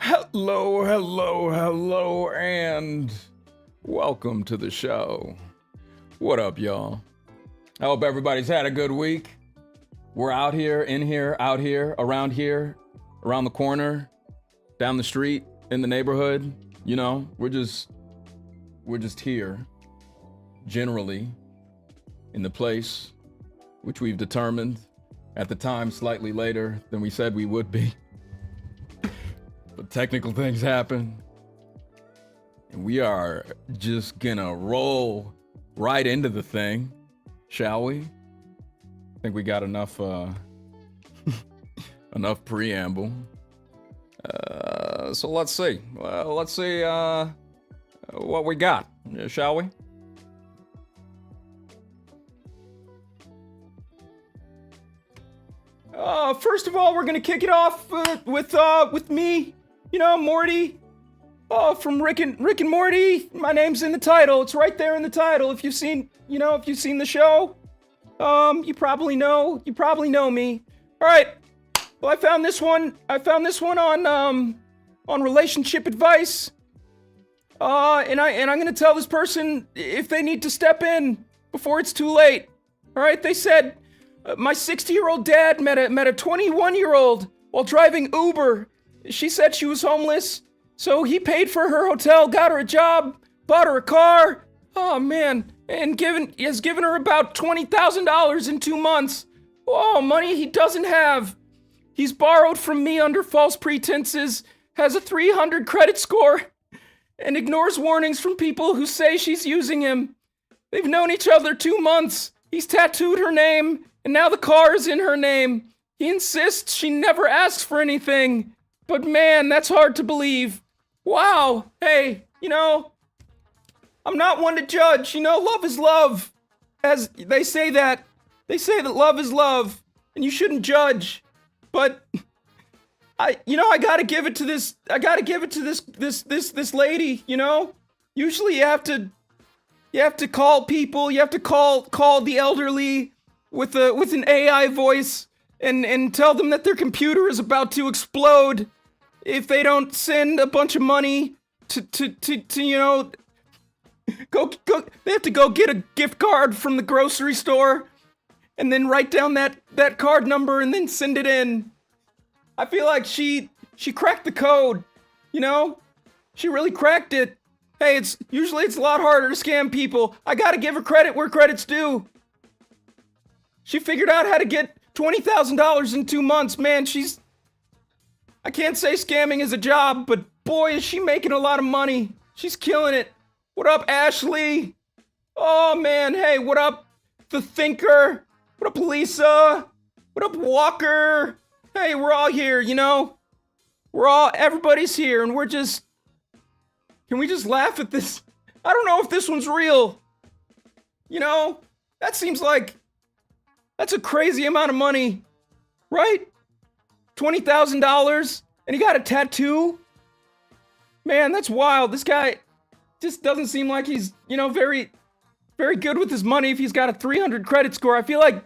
Hello, and welcome to the show. What up, y'all? I hope everybody's had a good week. We're out here, in here, out here, around the corner, down the street, in the neighborhood. You know, we're just here, generally, in the place which we've determined at the time slightly later than we said we would be. But technical things happen, and we are just gonna roll right into the thing, shall we? I think we got enough enough preamble. So let's see. Let's see what we got, shall we? First of all, we're gonna kick it off with me. You know, Morty, from Rick and Morty. My name's in the title. It's right there in the title. If you've seen the show, you probably know me. All right. Well, I found this one on relationship advice. And I'm gonna tell this person if they need to step in before it's too late. All right. They said my 60-year-old dad met a 21-year-old while driving Uber. She said she was homeless, so he paid for her hotel, got her a job, bought her a car. Oh man, and has given her about $20,000 in 2 months. Oh, money he doesn't have. He's borrowed from me under false pretenses, has a 300 credit score, and ignores warnings from people who say she's using him. They've known each other 2 months. He's tattooed her name, and now the car is in her name. He insists she never asks for anything. But man, that's hard to believe. Wow. Hey, I'm not one to judge. Love is love. As they say that love is love, and you shouldn't judge. But I gotta give it to this lady. Usually you have to call people. You have to call the elderly with an AI voice and tell them that their computer is about to explode if they don't send a bunch of money to go they have to go get a gift card from the grocery store and then write down that card number and then send it in. I feel like she cracked the code, She really cracked it. Hey, it's a lot harder to scam people. I gotta give her credit where credit's due. She figured out how to get $20,000 in 2 months. Man, I can't say scamming is a job, but boy, is she making a lot of money. She's killing it. What up, Ashley? Oh, man. Hey, what up, The Thinker? What up, Lisa? What up, Walker? Hey, we're all here, everybody's here, and can we just laugh at this? I don't know if this one's real. That seems like, that's a crazy amount of money, right? $20,000, and he got a tattoo? Man, that's wild. This guy just doesn't seem like he's, very, very good with his money if he's got a 300 credit score. I feel like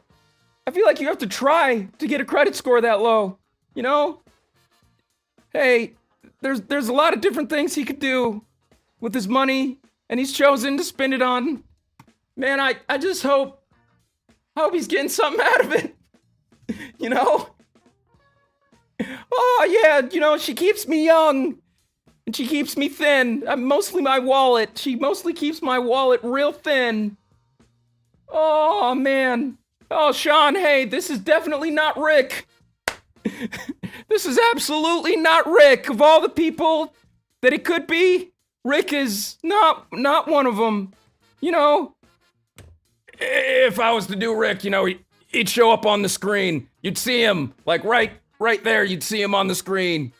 you have to try to get a credit score that low, Hey, there's a lot of different things he could do with his money, and he's chosen to spend it on. Man, I just hope he's getting something out of it. Oh yeah, she keeps me young and she keeps me thin. Mostly my wallet. She mostly keeps my wallet real thin. Oh man. Oh Sean, hey, this is definitely not Rick. This is absolutely not Rick. Of all the people that it could be, Rick is not one of them. If I was to do Rick, he'd show up on the screen. You'd see him, like right there, you'd see him on the screen.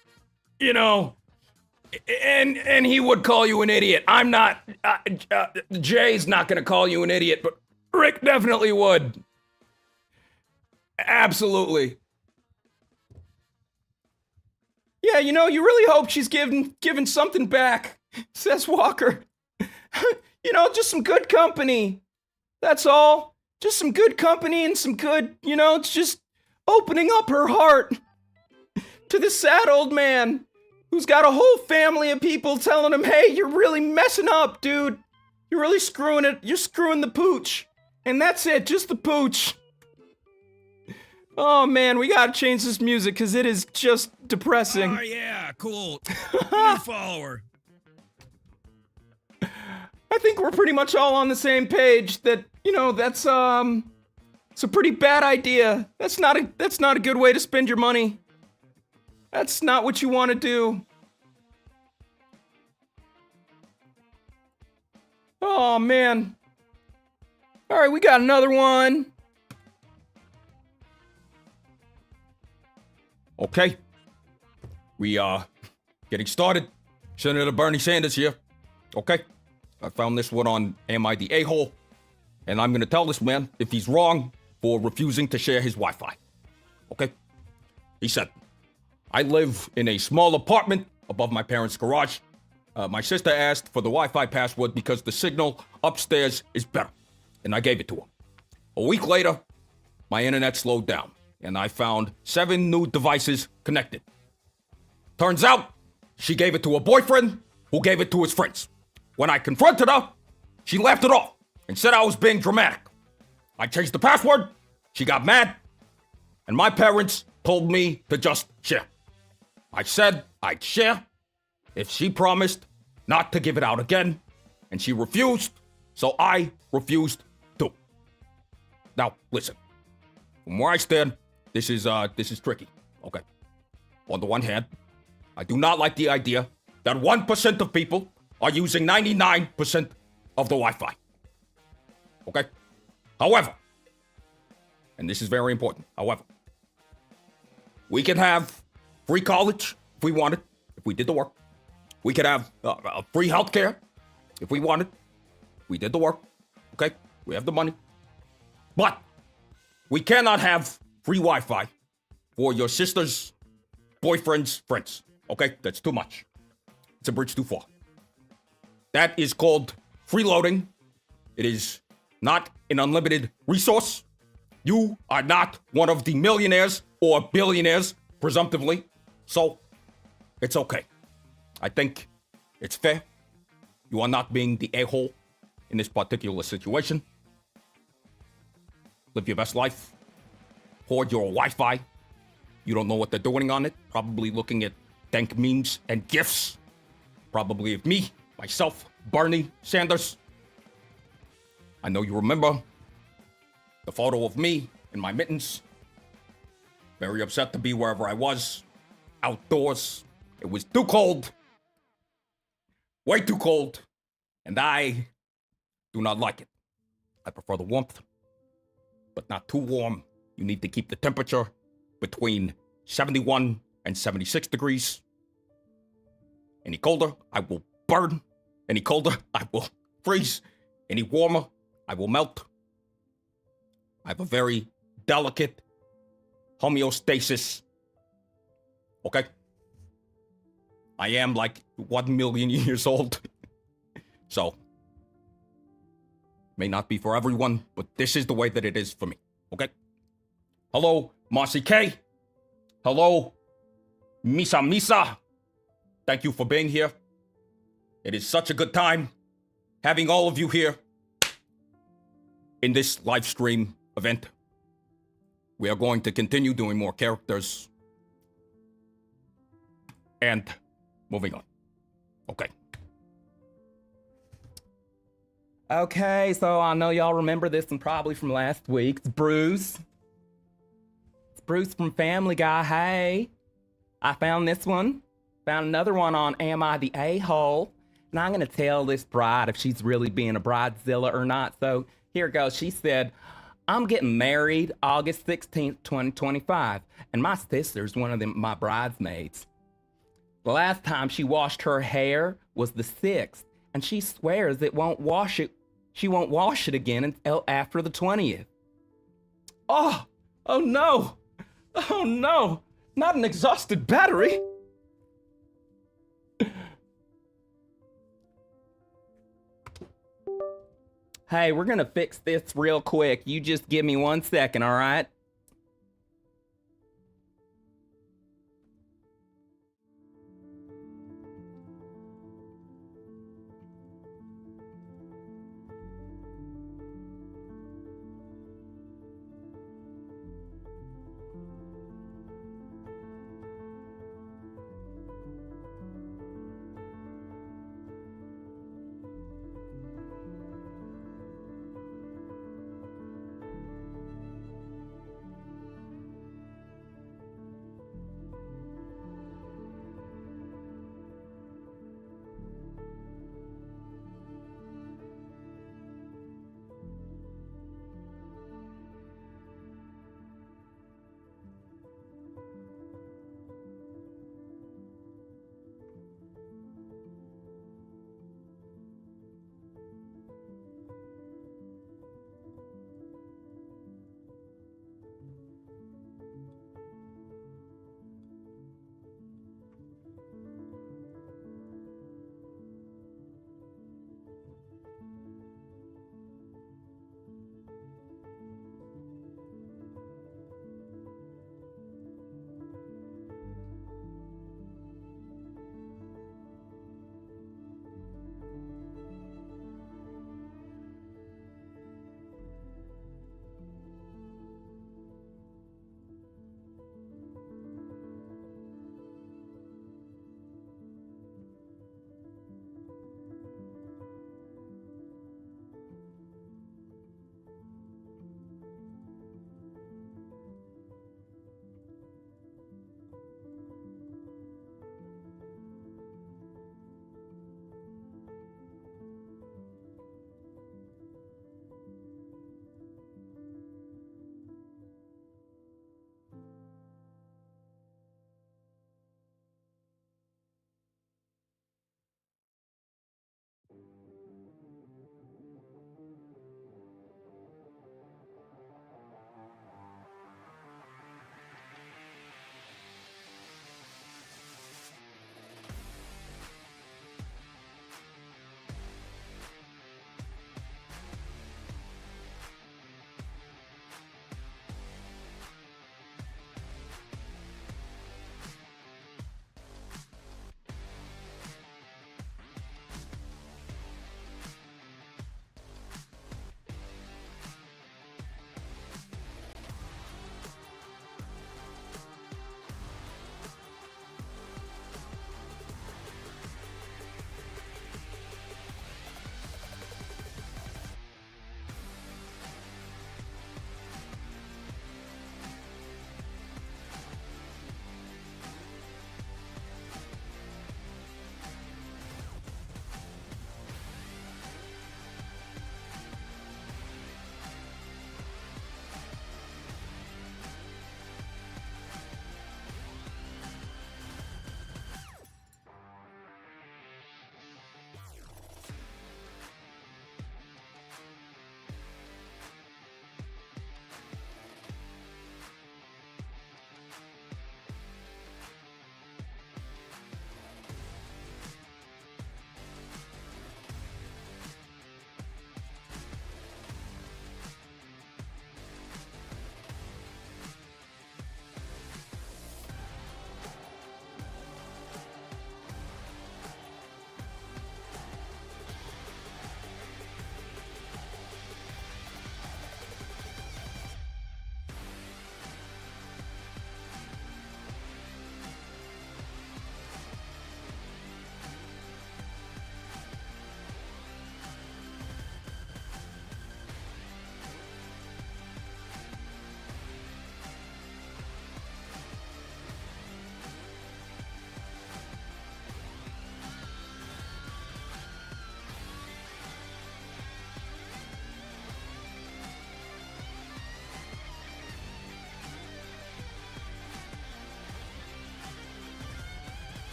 And he would call you an idiot. I'm not, Jay's not gonna call you an idiot, but Rick definitely would. Absolutely. Yeah, you really hope she's giving something back, says Walker. Just some good company. That's all. Just some good company and some good, it's just opening up her heart to this sad old man. who's got a whole family of people telling him, hey, you're really messing up, dude. You're really screwing it. You're screwing the pooch. And that's it, just the pooch. Oh man, we gotta change this music because it is just depressing. Oh yeah, cool. New follower. I think we're pretty much all on the same page that, you know, that's it's a pretty bad idea. That's not a good way to spend your money. That's not what you want to do. Oh man. All right, we got another one. Okay. We are getting started. Senator Bernie Sanders here. Okay. I found this one on Am I the A-hole? And I'm gonna tell this man if he's wrong for refusing to share his Wi-Fi. Okay? He said, I live in a small apartment above my parents' garage. My sister asked for the Wi-Fi password because the signal upstairs is better. And I gave it to her. A week later, my internet slowed down. And I found 7 new devices connected. Turns out, she gave it to her boyfriend, who gave it to his friends. When I confronted her, she laughed it off and said I was being dramatic. I changed the password, she got mad, and my parents told me to just share. I said I'd share if she promised not to give it out again, and she refused, so I refused to. Now, listen, from where I stand, this is tricky, okay? On the one hand, I do not like the idea that 1% of people are using 99% of the Wi-Fi. Okay? However, and this is very important, however, we can have free college if we wanted, if we did the work. We could have free healthcare if we wanted. We did the work, okay? We have the money. But we cannot have free Wi-Fi for your sister's boyfriend's friends, okay? That's too much. It's a bridge too far. That is called freeloading. It is not an unlimited resource. You are not one of the millionaires or billionaires, presumptively. So, it's okay. I think it's fair. You are not being the a-hole in this particular situation. Live your best life. Hoard your Wi-Fi. You don't know what they're doing on it. Probably looking at dank memes and GIFs. Probably of me, myself, Bernie Sanders. I know you remember the photo of me in my mittens. Very upset to be wherever I was. Outdoors. It was too cold. Way too cold. And I do not like it. I prefer the warmth, but not too warm. You need to keep the temperature between 71 and 76 degrees. Any colder, I will burn. Any colder, I will freeze. Any warmer, I will melt. I have a very delicate homeostasis. Okay? I am like 1 million years old. So, may not be for everyone, but this is the way that it is for me. Okay? Hello, Marcy K. Hello, Misa Misa. Thank you for being here. It is such a good time having all of you here in this live stream event. We are going to continue doing more characters. And moving on. Okay. Okay, so I know y'all remember this one probably from last week. It's Bruce. It's Bruce from Family Guy. Hey, I found this one. Found another one on Am I the A-hole? And I'm going to tell this bride if she's really being a bridezilla or not. So here it goes. She said, I'm getting married August 16th, 2025. And my sister's one of my bridesmaids. The last time she washed her hair was the 6th. And she swears she won't wash it again until after the 20th. Oh no. Oh no. Not an exhausted battery. Hey, we're gonna fix this real quick. You just give me 1 second, all right?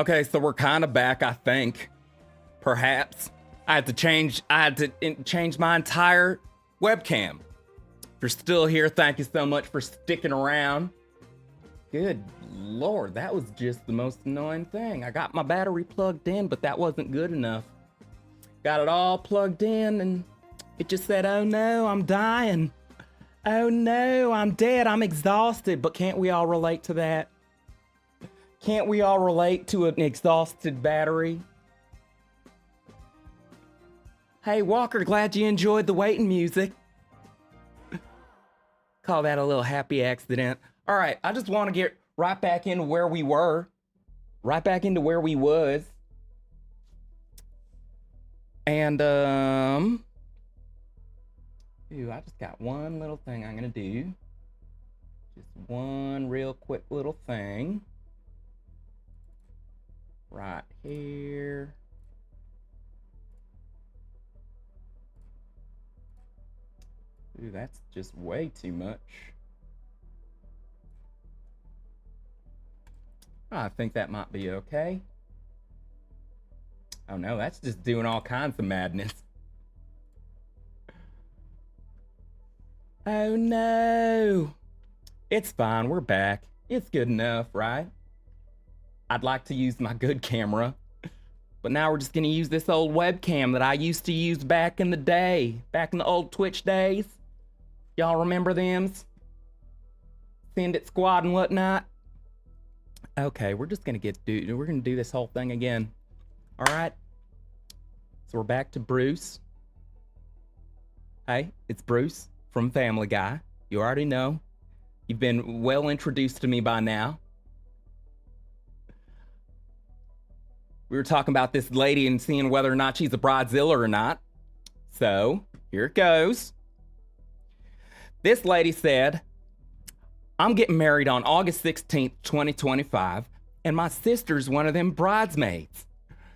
Okay, so we're kind of back, I think. Perhaps. I had to change my entire webcam. If you're still here, thank you so much for sticking around. Good Lord, that was just the most annoying thing. I got my battery plugged in, but that wasn't good enough. Got it all plugged in and it just said, oh no, I'm dying. Oh no, I'm dead, I'm exhausted. But can't we all relate to that? Can't we all relate to an exhausted battery? Hey Walker, glad you enjoyed the waiting music. Call that a little happy accident. All right, I just want to get right back into where we were. Right back into where we was. And, ooh, I just got one little thing I'm gonna do. Just one real quick little thing. Right here. Ooh, that's just way too much. I think that might be okay. Oh no, that's just doing all kinds of madness. Oh no. It's fine, we're back. It's good enough, right? I'd like to use my good camera, but now we're just gonna use this old webcam that I used to use back in the day, back in the old Twitch days. Y'all remember them? Send It Squad and whatnot. Okay, we're just gonna we're gonna do this whole thing again. All right. So we're back to Bruce. Hey, it's Bruce from Family Guy. You already know. You've been well introduced to me by now. We were talking about this lady and seeing whether or not she's a bridezilla or not. So, here it goes. This lady said, I'm getting married on August 16th, 2025, and my sister's one of them bridesmaids.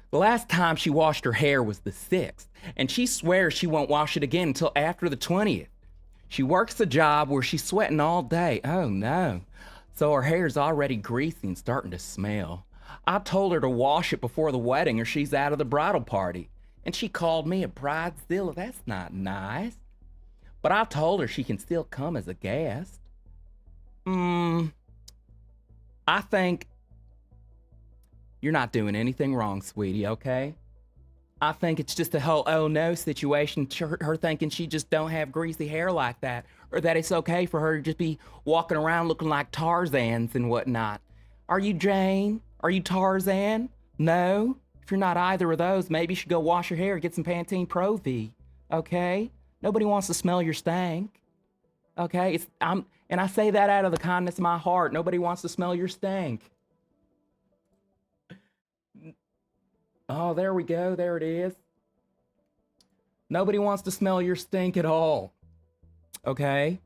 The last time she washed her hair was the 6th, and she swears she won't wash it again until after the 20th. She works a job where she's sweating all day. Oh no. So her hair's already greasy and starting to smell. I told her to wash it before the wedding or she's out of the bridal party. And she called me a bridezilla. That's not nice. But I told her she can still come as a guest. I think you're not doing anything wrong, sweetie, okay? I think it's just a whole oh no situation, her thinking she just don't have greasy hair like that, or that it's okay for her to just be walking around looking like Tarzans and whatnot. Are you Jane? Are you Tarzan? No? If you're not either of those, maybe you should go wash your hair and get some Pantene Pro V, okay? Nobody wants to smell your stank, okay? And I say that out of the kindness of my heart. Nobody wants to smell your stank. Oh, there we go. There it is. Nobody wants to smell your stink at all. Okay?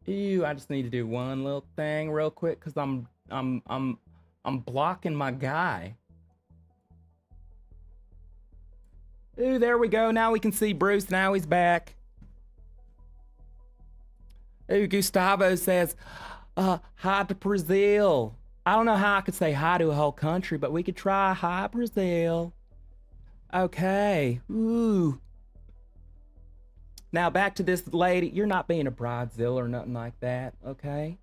Ew, I just need to do one little thing real quick because I'm blocking my guy. Ooh, there we go. Now we can see Bruce. Now he's back. Ooh, Gustavo says, hi to Brazil. I don't know how I could say hi to a whole country, but we could try hi Brazil. Okay. Ooh. Now back to this lady. You're not being a bridezilla or nothing like that, okay?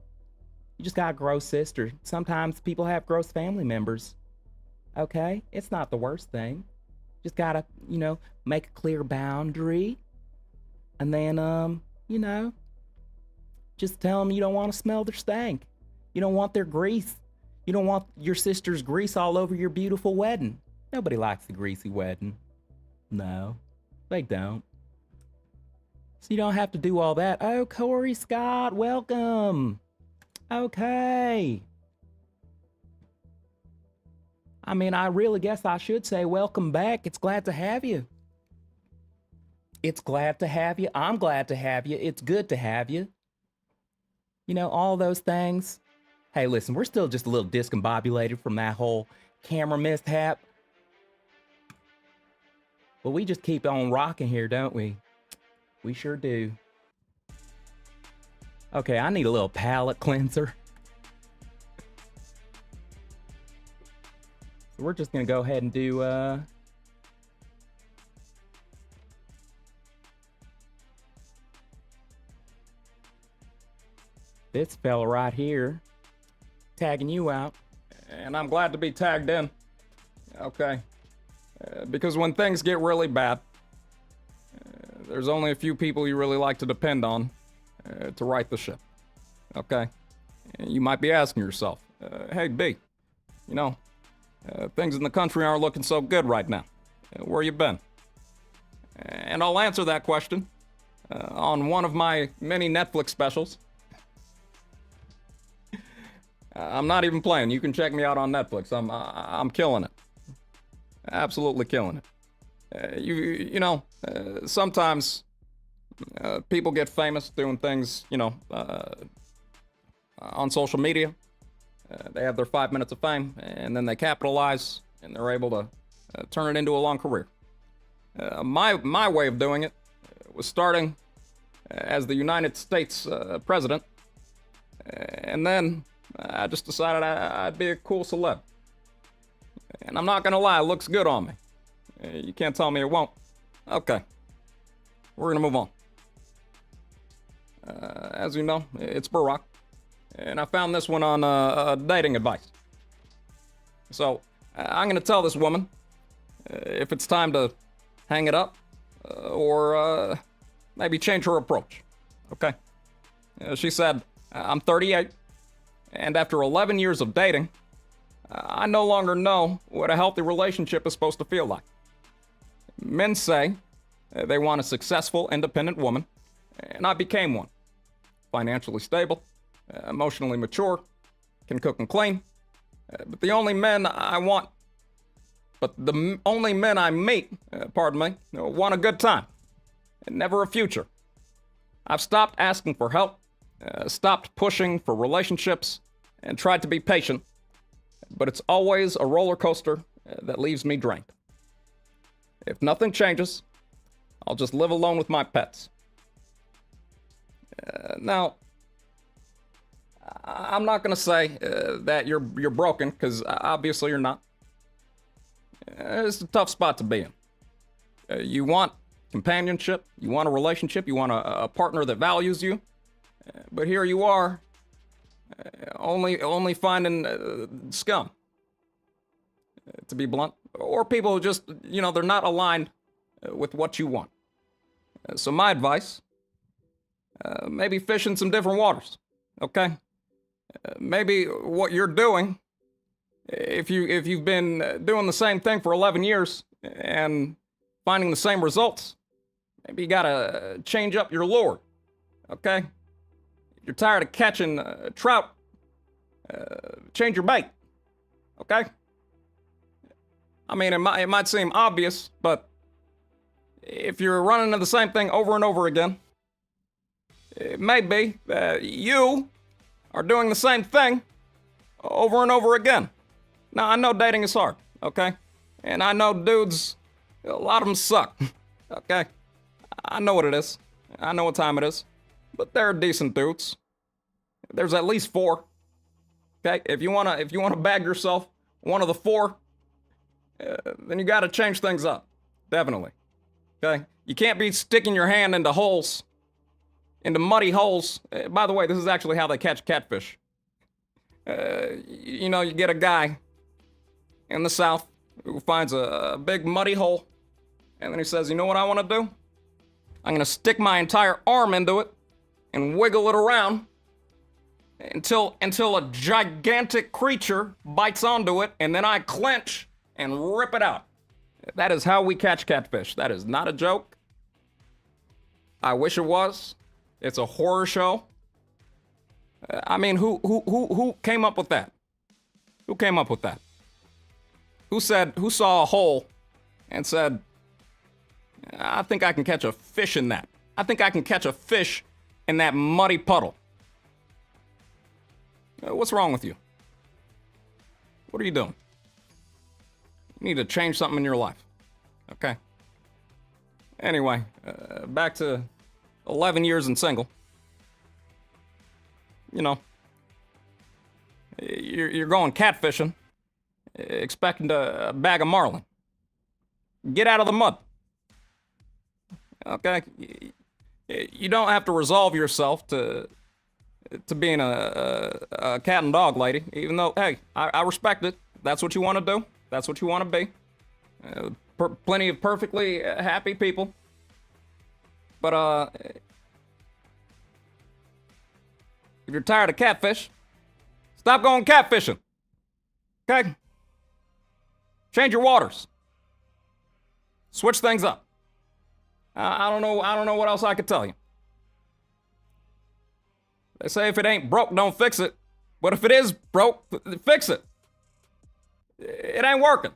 You just got a gross sister. Sometimes people have gross family members. Okay? It's not the worst thing. Just gotta, make a clear boundary. And then, just tell them you don't want to smell their stank. You don't want their grease. You don't want your sister's grease all over your beautiful wedding. Nobody likes a greasy wedding. No, they don't. So you don't have to do all that. Oh, Corey Scott, welcome. Okay. I mean, I really guess I should say welcome back. It's glad to have you. It's glad to have you. I'm glad to have you. It's good to have you. All those things. Hey, listen, we're still just a little discombobulated from that whole camera mishap. But we just keep on rocking here, don't we? We sure do. Okay, I need a little palate cleanser. we're just gonna go ahead and do this fella right here, tagging you out. And I'm glad to be tagged in. Okay. Because when things get really bad, there's only a few people you really like to depend on to right the ship. Okay? And you might be asking yourself, hey, B, you know, things in the country aren't looking so good right now. Where you been? And I'll answer that question on one of my many Netflix specials. I'm not even playing. You can check me out on Netflix. I'm killing it. Absolutely killing it. You know, sometimes people get famous doing things, you know, on social media. They have their 5 minutes of fame, and then they capitalize, and they're able to turn it into a long career. My way of doing it was starting as the United States president, and then I just decided I'd be a cool celeb. And I'm not gonna lie, it looks good on me. You can't tell me it won't. Okay, we're gonna move on. As you know, it's Barack, and I found this one on DatingAdvice. So I'm gonna tell this woman if it's time to hang it up or maybe change her approach. Okay? She said, I'm 38, and after 11 years of dating, I no longer know what a healthy relationship is supposed to feel like. Men say they want a successful, independent woman, and I became one. Financially stable, emotionally mature, can cook and clean. But the only men I meet, want a good time, and never a future. I've stopped asking for help, stopped pushing for relationships, and tried to be patient, but it's always a roller coaster that leaves me drained. If nothing changes, I'll just live alone with my pets. Now, I'm not going to say that you're broken, because obviously you're not. It's a tough spot to be in. You want companionship, you want a relationship, you want a partner that values you, but here you are, only finding scum, to be blunt, or people who just, you know, they're not aligned with what you want. So my advice, maybe fish in some different waters, okay? Maybe what you're doing, if you've been doing the same thing for 11 years and finding the same results, maybe you gotta change up your lure, okay? If you're tired of catching trout, change your bait, okay? I mean, it might seem obvious, but if you're running into the same thing over and over again, it may be that you are doing the same thing over and over again. Now, I know dating is hard, okay? And I know dudes, a lot of them suck, okay? I know what it is. I know what time it is. But they're decent dudes. There's at least 4. Okay? If you wanna bag yourself one of the 4, then you gotta change things up. Definitely. Okay? You can't be sticking your hand into holes, into muddy holes. By the way, this is actually how they catch catfish. You know, you get a guy in the South who finds a big muddy hole, and then he says, you know what I want to do? I'm going to stick my entire arm into it and wiggle it around until a gigantic creature bites onto it, and then I clench and rip it out. That is how we catch catfish. That is not a joke. I wish it was. It's a horror show. I mean, who came up with that? Who came up with that? Who saw a hole and said, I think I can catch a fish in that. I think I can catch a fish in that muddy puddle. What's wrong with you? What are you doing? You need to change something in your life. Okay? Anyway, back to 11 years and single. You know, you're going catfishing, expecting a bag of marlin. Get out of the mud. Okay? You don't have to resolve yourself to being a cat and dog lady, even though, hey, I respect it. That's what you want to do. That's what you want to be. Plenty of perfectly happy people. But, if you're tired of catfish, stop going catfishing. Okay? Change your waters. Switch things up. I don't know what else I could tell you. They say if it ain't broke, don't fix it. But if it is broke, fix it. It ain't working.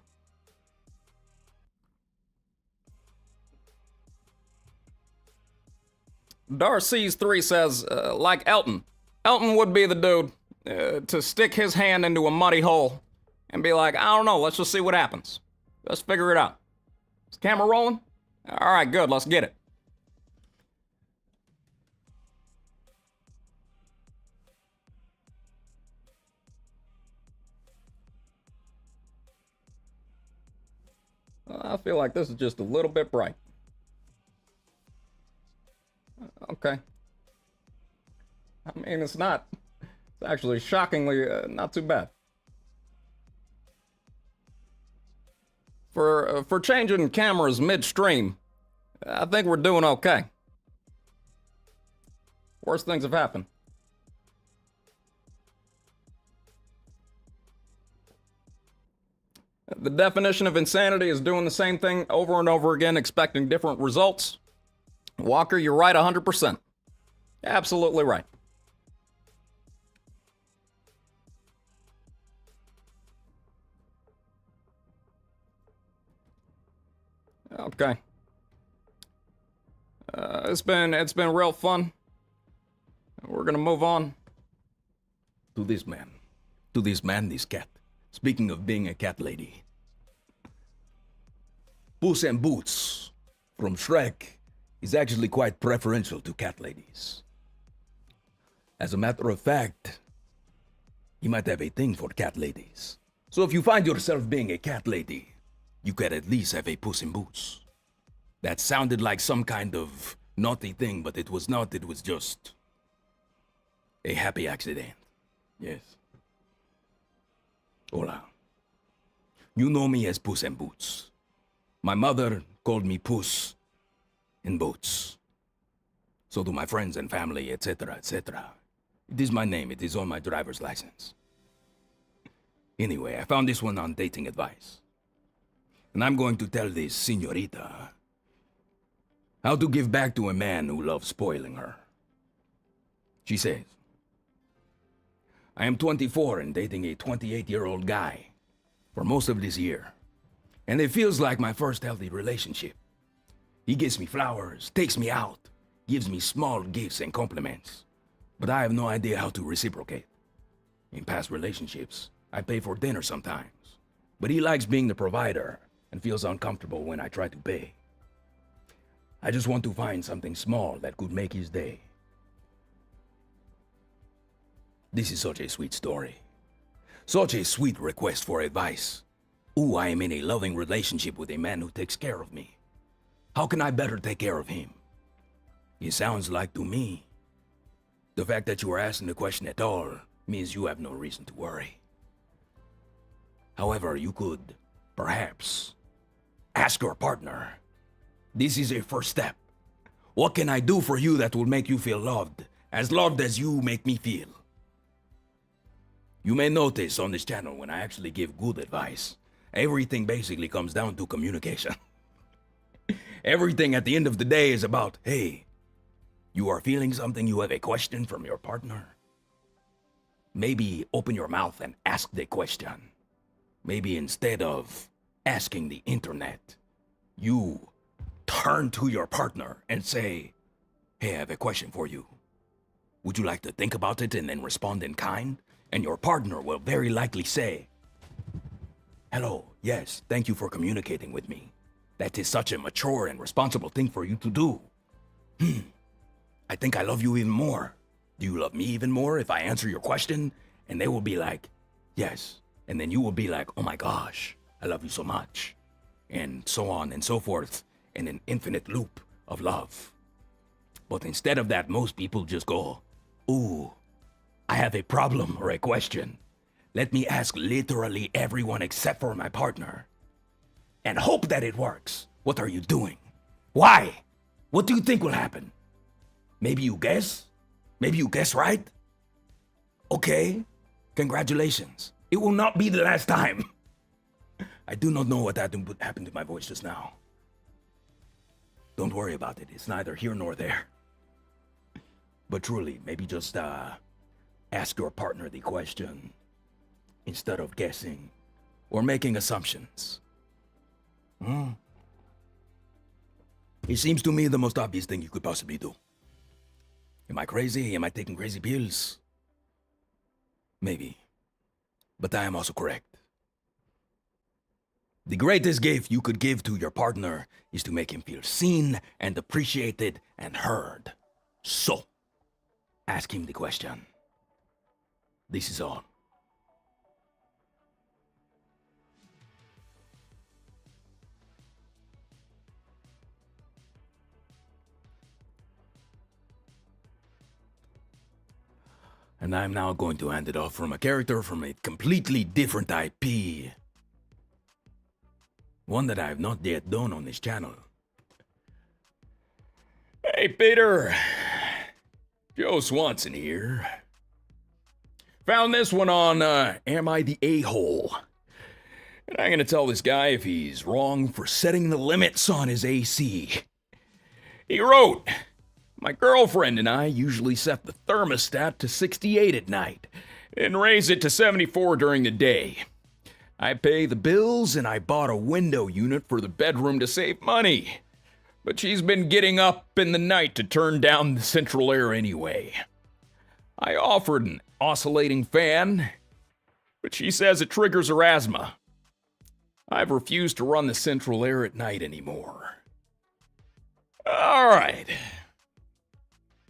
Darcy's 3 says, like Elton. Elton would be the dude to stick his hand into a muddy hole and be like, I don't know, let's just see what happens. Let's figure it out. Is the camera rolling? All right, good, let's get it. I feel like this is just a little bit bright. Okay. I mean, it's actually shockingly not too bad. For changing cameras midstream, I think we're doing okay. Worst things have happened. The definition of insanity is doing the same thing over and over again, expecting different results. Walker, you're right 100%. Absolutely right. Okay. It's been real fun. We're gonna move on To this man. To this man, this cat. Speaking of being a cat lady. Puss in Boots from Shrek is actually quite preferential to cat ladies. As a matter of fact, he might have a thing for cat ladies. So if you find yourself being a cat lady, you could at least have a Puss in Boots. That sounded like some kind of naughty thing, but it was not. It was just a happy accident. Yes. Hola. You know me as Puss in Boots. My mother called me Puss in Boots. So do my friends and family, etc., etc. It is my name. It is on my driver's license. Anyway, I found this one on DatingAdvice. And I'm going to tell this señorita how to give back to a man who loves spoiling her. She says, I am 24 and dating a 28-year-old guy for most of this year. And it feels like my first healthy relationship. He gives me flowers, takes me out, gives me small gifts and compliments. But I have no idea how to reciprocate. In past relationships, I pay for dinner sometimes. But he likes being the provider and feels uncomfortable when I try to pay. I just want to find something small that could make his day. This is such a sweet story. Such a sweet request for advice. Ooh, I am in a loving relationship with a man who takes care of me. How can I better take care of him? It sounds like to me, the fact that you are asking the question at all means you have no reason to worry. However, you could, perhaps, ask your partner. This is a first step. What can I do for you that will make you feel loved as you make me feel? You may notice on this channel when I actually give good advice, everything basically comes down to communication. Everything at the end of the day is about, hey, you are feeling something, you have a question from your partner. Maybe open your mouth and ask the question. Maybe instead of asking the internet, you turn to your partner and say, hey, I have a question for you. Would you like to think about it and then respond in kind? And your partner will very likely say, hello, yes, thank you for communicating with me. That is such a mature and responsible thing for you to do. I think I love you even more. Do you love me even more if I answer your question? And they will be like, yes. And then you will be like, oh my gosh, I love you so much. And so on and so forth, in an infinite loop of love. But instead of that, most people just go, ooh, I have a problem or a question. Let me ask literally everyone except for my partner. And hope that it works. What are you doing? Why? What do you think will happen? Maybe you guess? Maybe you guess right? Okay, congratulations. It will not be the last time. I do not know what happened to my voice just now. Don't worry about it. It's neither here nor there. But truly, maybe just ask your partner the question instead of guessing or making assumptions. It seems to me the most obvious thing you could possibly do. Am I crazy? Am I taking crazy pills? Maybe. But I am also correct. The greatest gift you could give to your partner is to make him feel seen and appreciated and heard. So, ask him the question. This is all. And I'm now going to hand it off from a character from a completely different IP. One that I have not yet done on this channel. Hey, Peter. Joe Swanson here. Found this one on Am I the A-Hole? And I'm going to tell this guy if he's wrong for setting the limits on his AC. He wrote, my girlfriend and I usually set the thermostat to 68 at night and raise it to 74 during the day. I pay the bills and I bought a window unit for the bedroom to save money. But she's been getting up in the night to turn down the central air anyway. I offered an oscillating fan, but she says it triggers her asthma. I've refused to run the central air at night anymore. All right.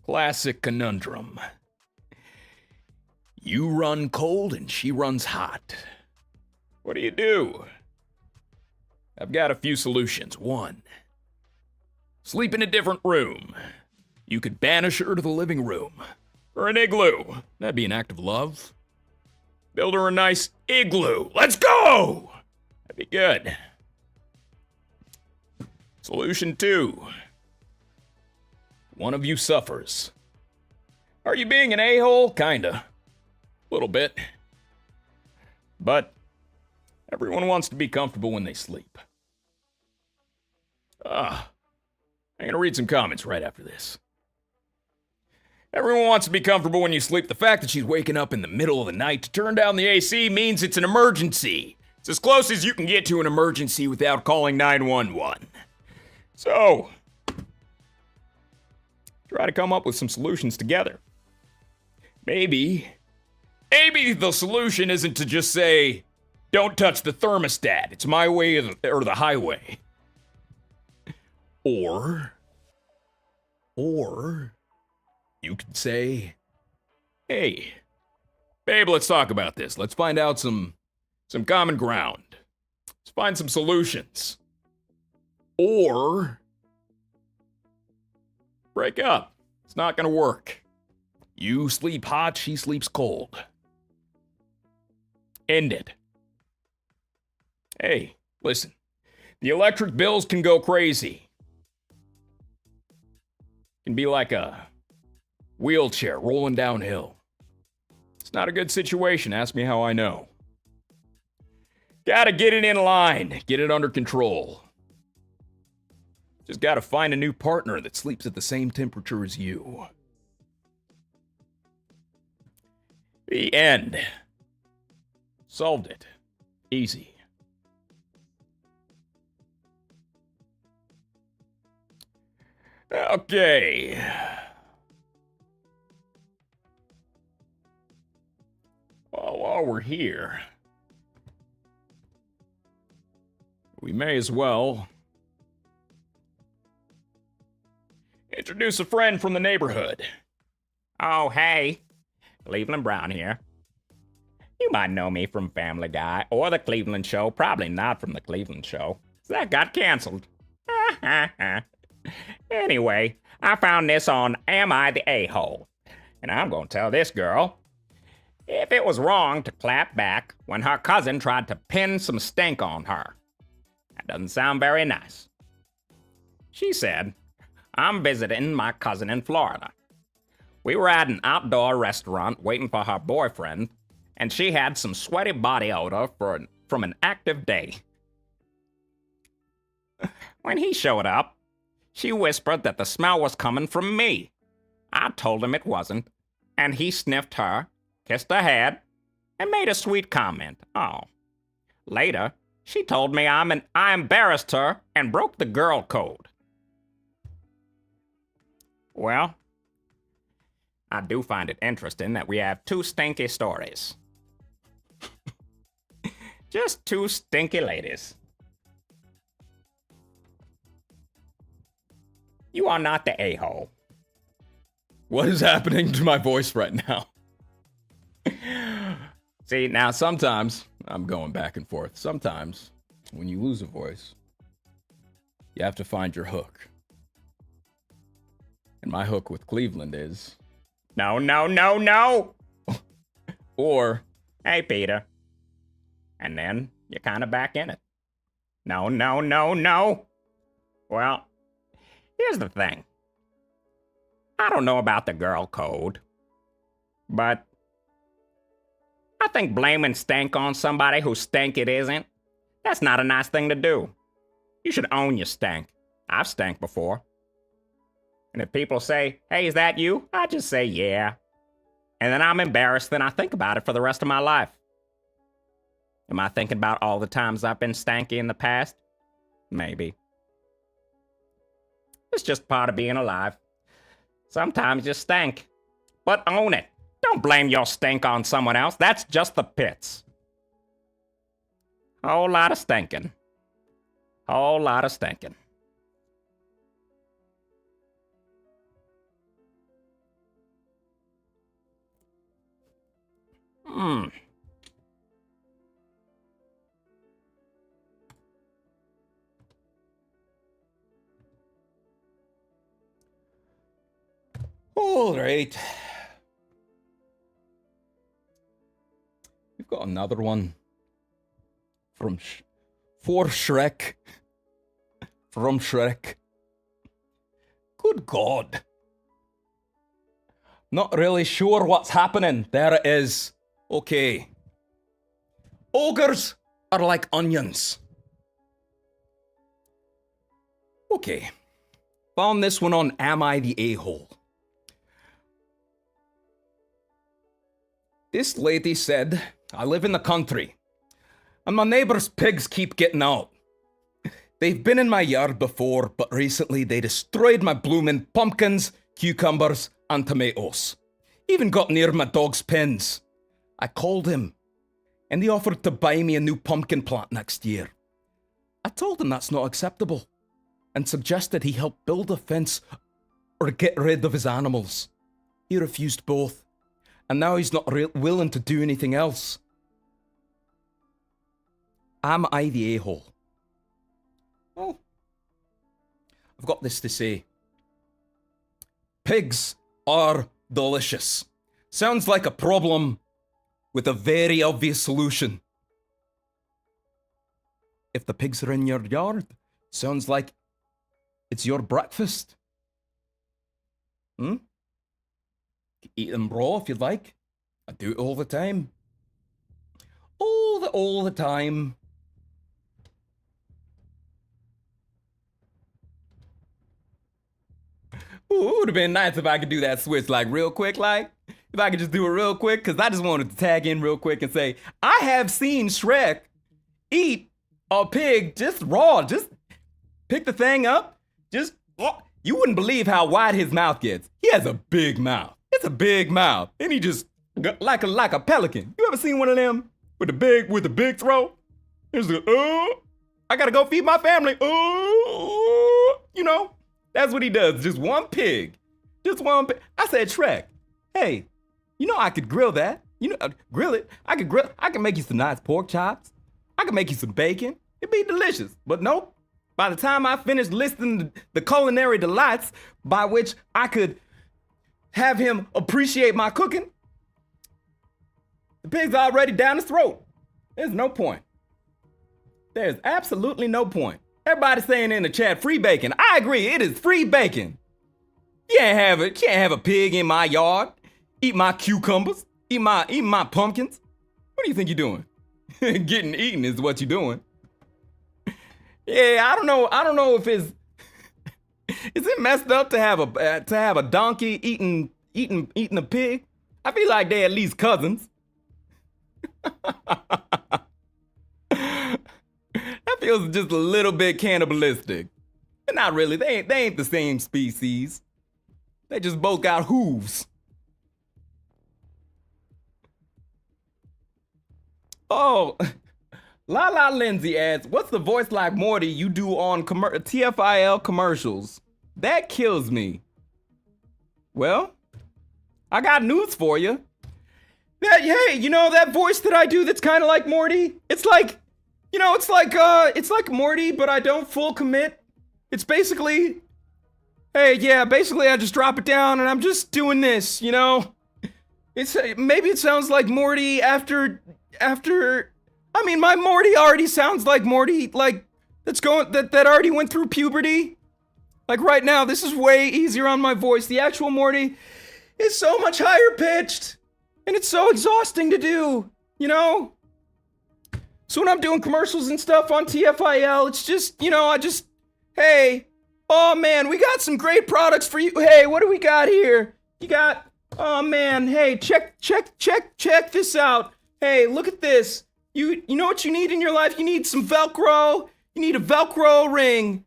Classic conundrum. You run cold and she runs hot. What do you do? I've got a few solutions. One, sleep in a different room. You could banish her to the living room. Or an igloo. That'd be an act of love. Build her a nice igloo. Let's go! That'd be good. Solution 2. One of you suffers. Are you being an a-hole? Kinda. A little bit. But everyone wants to be comfortable when they sleep. I'm gonna read some comments right after this. Everyone wants to be comfortable when you sleep. The fact that she's waking up in the middle of the night to turn down the AC means it's an emergency. It's as close as you can get to an emergency without calling 911. So, try to come up with some solutions together. Maybe the solution isn't to just say, don't touch the thermostat. It's my way or the highway. Or you could say, hey, babe, let's talk about this. Let's find out some common ground. Let's find some solutions. Or break up. It's not gonna work. You sleep hot, she sleeps cold. End it. Hey, listen. The electric bills can go crazy. Can be like a wheelchair rolling downhill. It's not a good situation, ask me how I know. Gotta get it in line, get it under control. Just gotta find a new partner that sleeps at the same temperature as you. The end. Solved it. Easy. Okay. Well, while we're here, we may as well introduce a friend from the neighborhood. Oh, hey. Cleveland Brown here. You might know me from Family Guy or The Cleveland Show. Probably not from The Cleveland Show. That got canceled. Anyway, I found this on Am I the A-Hole? And I'm gonna tell this girl if it was wrong to clap back when her cousin tried to pin some stink on her. That doesn't sound very nice. She said, I'm visiting my cousin in Florida. We were at an outdoor restaurant waiting for her boyfriend, and she had some sweaty body odor from an active day. When he showed up, she whispered that the smell was coming from me. I told him it wasn't, and he sniffed her, kissed her head, and made a sweet comment. Oh. Later, she told me I embarrassed her and broke the girl code. Well, I do find it interesting that we have two stinky stories. Just two stinky ladies. You are not the a-hole. What is happening to my voice right now? See, now Sometimes I'm going back and forth. Sometimes when you lose a voice, you have to find your hook. And my hook with Cleveland is... No, no, no, no! Or... Hey, Peter. And then you're kind of back in it. No, no, no, no! Well, here's the thing. I don't know about the girl code, but I think blaming stank on somebody whose stank it isn't, that's not a nice thing to do. You should own your stank. I've stank before. And if people say, hey, is that you? I just say, yeah. And then I'm embarrassed, then I think about it for the rest of my life. Am I thinking about all the times I've been stanky in the past? Maybe. It's just part of being alive. Sometimes you stank. But own it. Don't blame your stink on someone else. That's just the pits. Whole lot of stinking. Whole lot of stinking. All right. We've got another one from for Shrek. From Shrek. Good God. Not really sure what's happening. There it is. Okay. Ogres are like onions. Okay. Found this one on Am I the A-Hole? This lady said, I live in the country, and my neighbor's pigs keep getting out. They've been in my yard before, but recently they destroyed my blooming pumpkins, cucumbers, and tomatoes. Even got near my dog's pens. I called him, and he offered to buy me a new pumpkin plant next year. I told him that's not acceptable, and suggested he help build a fence or get rid of his animals. He refused both. And now he's not willing to do anything else. Am I the a-hole? Well, I've got this to say. Pigs are delicious. Sounds like a problem with a very obvious solution. If the pigs are in your yard, sounds like it's your breakfast. Eat them raw if you'd like. I do it all the time. All the time. Ooh, it would have been nice if I could do that switch like real quick, like. If I could just do it real quick, because I just wanted to tag in real quick and say, I have seen Shrek eat a pig just raw. Just pick the thing up. Just, you wouldn't believe how wide his mouth gets. He has a big mouth. It's a big mouth, and he just like a pelican. You ever seen one of them with the big throat? It's like, I gotta go feed my family. You know, that's what he does. Just one pig, just one pig. I said, Shrek, hey, you know I could grill that. You know, grill it. I can make you some nice pork chops. I can make you some bacon. It'd be delicious. But nope. By the time I finish listing the culinary delights by which I could have him appreciate my cooking, the pig's already down his throat. There's no point. There's absolutely no point. Everybody's saying in the chat, free bacon. I agree, it is free bacon. You can't have a pig in my yard. Eat my cucumbers. Eat my pumpkins. What do you think you're doing? Getting eaten is what you're doing. Yeah, I don't know if it's is it messed up to have a donkey eating a pig? I feel like they're at least cousins. That feels just a little bit cannibalistic. But not really. They ain't the same species. They just both got hooves. Oh, La Lindsay adds, what's the voice like Morty you do on TFIL commercials? That kills me. Well, I got news for you. Hey, you know that voice that I do that's kind of like Morty? It's like, it's like Morty, but I don't full commit. It's basically, basically I just drop it down and I'm just doing this, It's maybe it sounds like Morty after I mean, my Morty already sounds like Morty, like that already went through puberty. Like right now, this is way easier on my voice. The actual Morty is so much higher pitched, and it's so exhausting to do, So when I'm doing commercials and stuff on TFIL, it's just, hey, oh man, we got some great products for you. Hey, what do we got here? You got, oh man, hey, check this out. Hey, look at this. You know what you need in your life? You need some Velcro. You need a Velcro ring.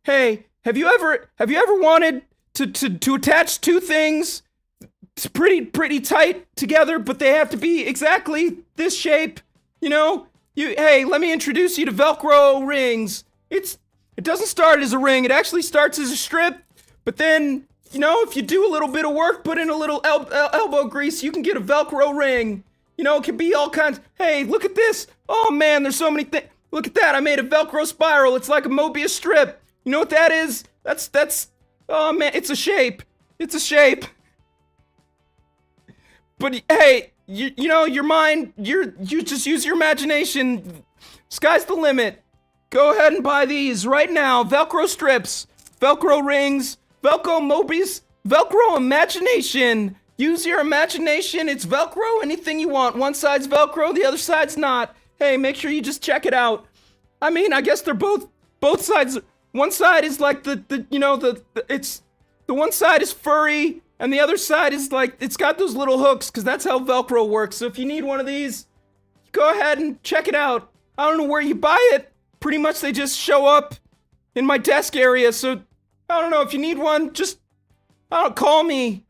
Hey, have you ever wanted to attach two things pretty tight together, but they have to be exactly this shape? Hey, let me introduce you to Velcro rings. It doesn't start as a ring. It actually starts as a strip, but then, if you do a little bit of work, put in a little elbow grease, you can get a Velcro ring. It can be all kinds. Hey, look at this. Oh man, there's so many things. Look at that. I made a Velcro spiral. It's like a Mobius strip. You know what that is? That's, oh man, it's a shape. It's a shape. But hey, your mind, you just use your imagination. Sky's the limit. Go ahead and buy these right now. Velcro strips, Velcro rings, Velcro Mobius, Velcro imagination. Use your imagination. It's Velcro, anything you want. One side's Velcro, the other side's not. Hey, make sure you just check it out. I mean, I guess they're both sides. One side is like the one side is furry, and the other side is like, it's got those little hooks, because that's how Velcro works. So if you need one of these, go ahead and check it out. I don't know where you buy it. Pretty much they just show up in my desk area, so I don't know, if you need one, just, call me.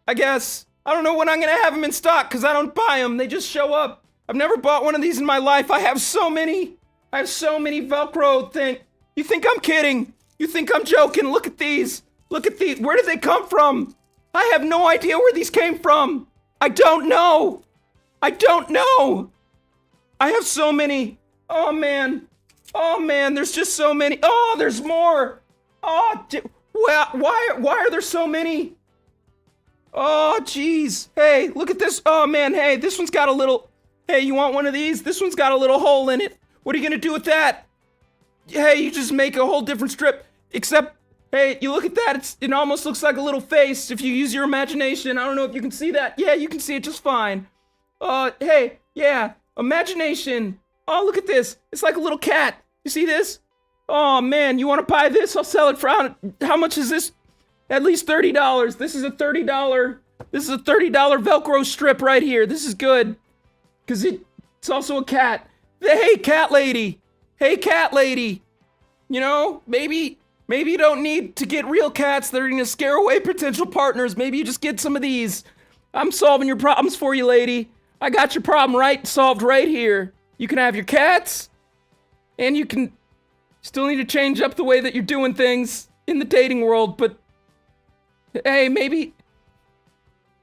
I guess. I don't know when I'm gonna have them in stock because I don't buy them. They just show up. I've never bought one of these in my life. I have so many Velcro things. You think I'm kidding? You think I'm joking? Look at these. Look at these. Where did they come from? I have no idea where these came from. I don't know. I have so many. Oh man. There's just so many. Oh, there's more. Oh, why are there so many? Oh, jeez. Hey, look at this. Oh, man. Hey, this one's got a little... Hey, you want one of these? This one's got a little hole in it. What are you going to do with that? Hey, you just make a whole different strip. Except, hey, you look at that. It almost looks like a little face if you use your imagination. I don't know if you can see that. Yeah, you can see it just fine. Hey, yeah. Imagination. Oh, look at this. It's like a little cat. You see this? Oh, man. You want to buy this? I'll sell it for... How much is this? At least $30. This is a $30 Velcro strip right here. This is good. Because it's also a cat. Hey, cat lady. Hey, cat lady. Maybe you don't need to get real cats that are going to scare away potential partners. Maybe you just get some of these. I'm solving your problems for you, lady. I got your problem solved right here. You can have your cats. And you can still need to change up the way that you're doing things in the dating world, but hey, maybe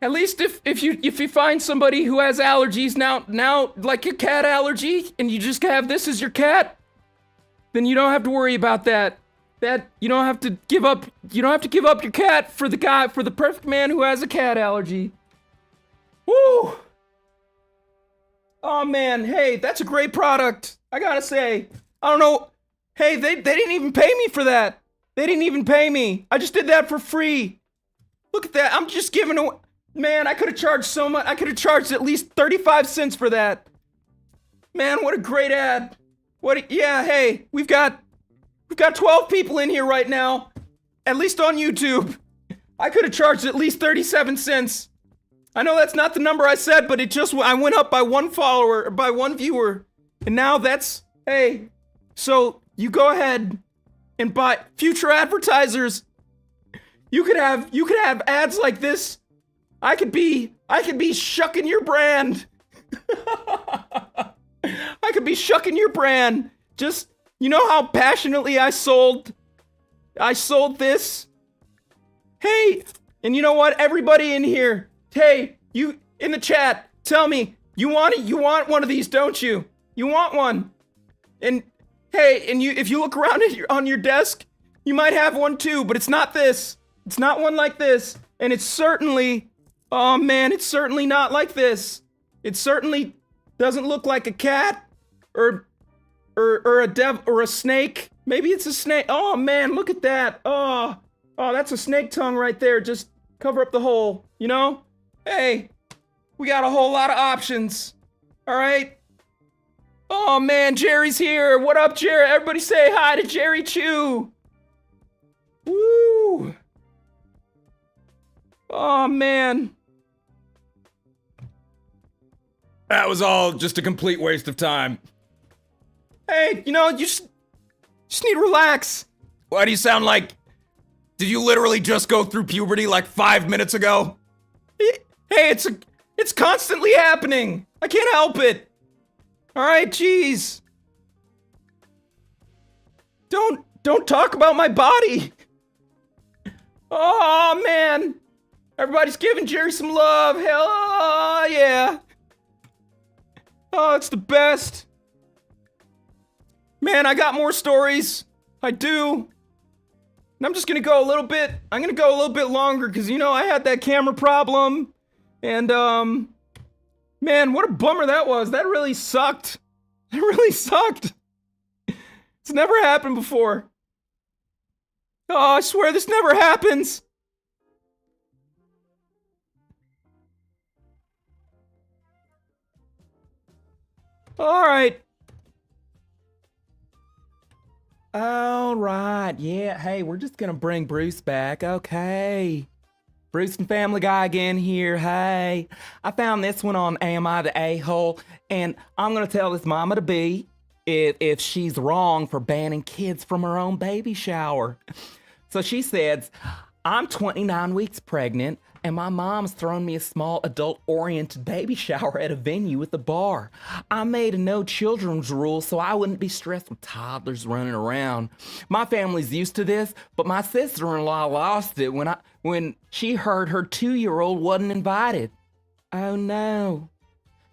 At least if you find somebody who has allergies now like a cat allergy, and you just have this as your cat, then you don't have to worry about that. That you don't have to give up your cat for the perfect man who has a cat allergy. Woo! Oh man, hey, that's a great product. I gotta say, I don't know. Hey, they didn't even pay me for that. They didn't even pay me. I just did that for free. Look at that. I'm just giving away. Man, I could have charged so much. I could have charged at least 35 cents for that. Man, what a great ad. Yeah, hey, we've got 12 people in here right now. At least on YouTube. I could have charged at least 37 cents. I know that's not the number I said, but I went up by one follower, by one viewer. And now hey, so you go ahead and buy future advertisers. You could have ads like this. I could be shucking your brand. I could be shucking your brand. Just, you know how passionately I sold this? Hey, and you know what? Everybody in here, hey, you in the chat, tell me, you want one of these, don't you? You want one. And hey, and if you look around on your desk, you might have one too, but it's not this. It's not one like this. And it's certainly not like this. It certainly doesn't look like a cat or a snake. Maybe it's a snake. Oh man, look at that. Oh, that's a snake tongue right there. Just cover up the hole, you know? Hey, we got a whole lot of options. All right. Oh man, Jerry's here. What up, Jerry? Everybody say hi to Jerry Chew. Woo. Oh man. That was all just a complete waste of time. Hey, you know, you just need to relax. Why do you sound like... Did you literally just go through puberty like 5 minutes ago? Hey, it's constantly happening. I can't help it. All right, jeez. Don't talk about my body. Oh man, everybody's giving Jerry some love. Hell yeah. Oh, it's the best. Man, I got more stories. I do. And I'm just gonna go a little bit. I'm gonna go a little bit longer because, you know, I had that camera problem. And, man, what a bummer that was. That really sucked. It really sucked. It's never happened before. Oh, I swear this never happens. All right. All right. Yeah. Hey, we're just gonna bring Bruce back. Okay. Bruce and Family Guy again here. Hey, I found this one on Am I the A-hole? And I'm gonna tell this mama to be if she's wrong for banning kids from her own baby shower. So she says, I'm 29 weeks pregnant and my mom's thrown me a small adult-oriented baby shower at a venue at the bar. I made a no children's rule so I wouldn't be stressed with toddlers running around. My family's used to this, but my sister-in-law lost it when she heard her 2-year-old wasn't invited. Oh no.